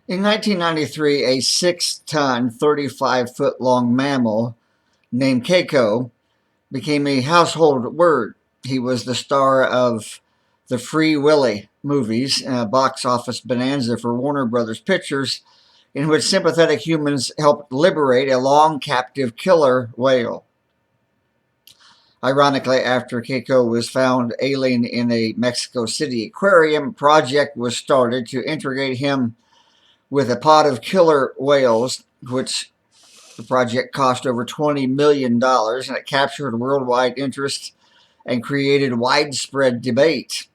In 1993, a 6-ton, 35-foot-long mammal named Keiko became a household word. He was the star of the Free Willy movies, a box office bonanza for Warner Brothers Pictures, in which sympathetic humans helped liberate a long captive killer whale. Ironically, after Keiko was found ailing in a Mexico City aquarium, a project was started to integrate him with a pod of killer whales, which the project cost over $20 million, and it captured worldwide interest and created widespread debate.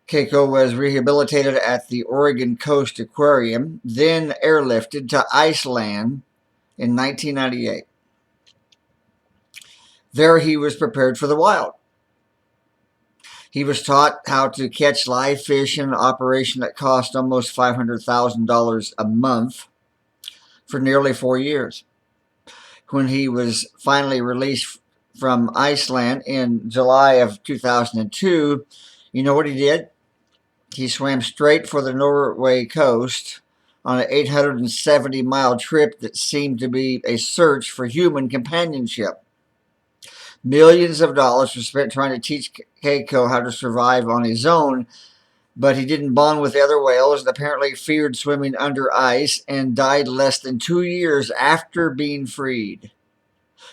Keiko was rehabilitated at the Oregon Coast Aquarium, then airlifted to Iceland in 1998. There he was prepared for the wild. He was taught how to catch live fish in an operation that cost almost $500,000 a month for nearly 4 years. When he was finally released from Iceland in July of 2002, you know what he did? He swam straight for the Norway coast on an 870-mile trip that seemed to be a search for human companionship. Millions of dollars were spent trying to teach Keiko how to survive on his own, but he didn't bond with the other whales and apparently feared swimming under ice and died less than 2 years after being freed.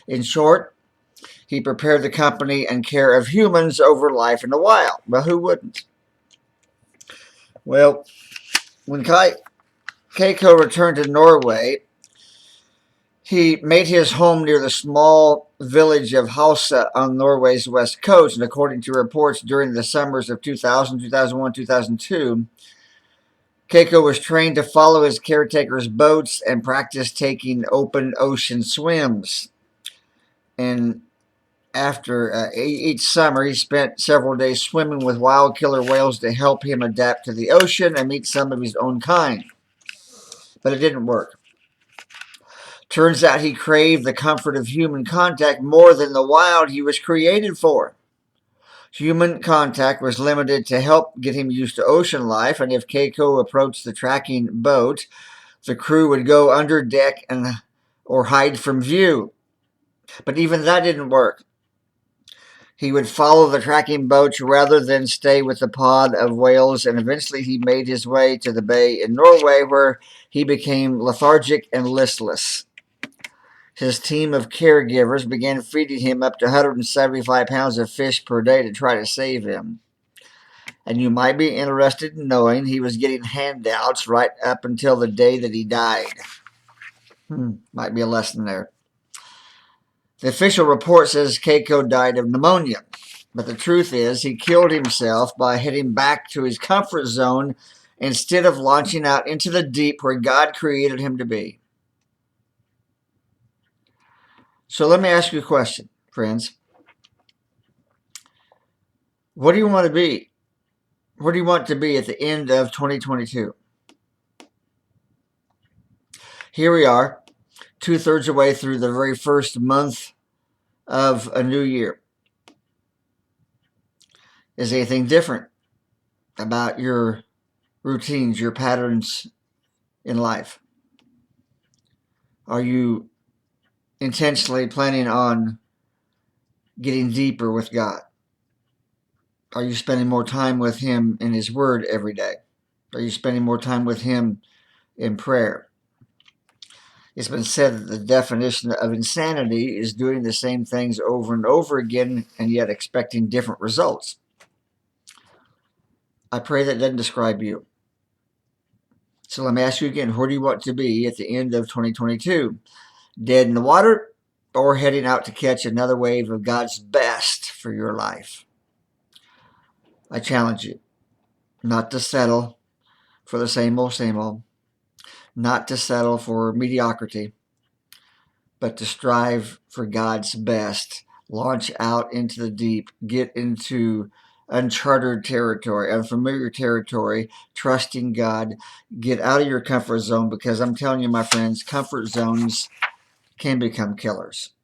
In short, he prepared the company and care of humans over life in the wild. Well, who wouldn't? Well, when Keiko returned to Norway, he made his home near the small village of Hausa on Norway's west coast, and according to reports during the summers of 2000, 2001, 2002, Keiko was trained to follow his caretaker's boats and practice taking open ocean swims. And after each summer, he spent several days swimming with wild killer whales to help him adapt to the ocean and meet some of his own kind. But it didn't work. Turns out he craved the comfort of human contact more than the wild he was created for. Human contact was limited to help get him used to ocean life, and if Keiko approached the tracking boat, the crew would go under deck or hide from view. But even that didn't work. He would follow the tracking boats rather than stay with the pod of whales, and eventually he made his way to the bay in Norway, where he became lethargic and listless. His team of caregivers began feeding him up to 175 pounds of fish per day to try to save him. And you might be interested in knowing he was getting handouts right up until the day that he died. Might be a lesson there. The official report says Keiko died of pneumonia, but the truth is he killed himself by heading back to his comfort zone instead of launching out into the deep where God created him to be. So let me ask you a question, friends. What do you want to be? Where do you want to be at the end of 2022? Here we are, 2/3 away through the very first month of a new year. Is anything different about your routines, your patterns in life? Are you intentionally planning on getting deeper with God? Are you spending more time with Him in His Word every day? Are you spending more time with Him in prayer? It's been said that the definition of insanity is doing the same things over and over again and yet expecting different results. I pray that doesn't describe you. So let me ask you again, where do you want to be at the end of 2022? Dead in the water or heading out to catch another wave of God's best for your life? I challenge you not to settle for the same old, not to settle for mediocrity, but to strive for God's best. Launch out into the deep, get into uncharted territory, unfamiliar territory, trusting God. Get out of your comfort zone, because I'm telling you, my friends, comfort zones can become killers.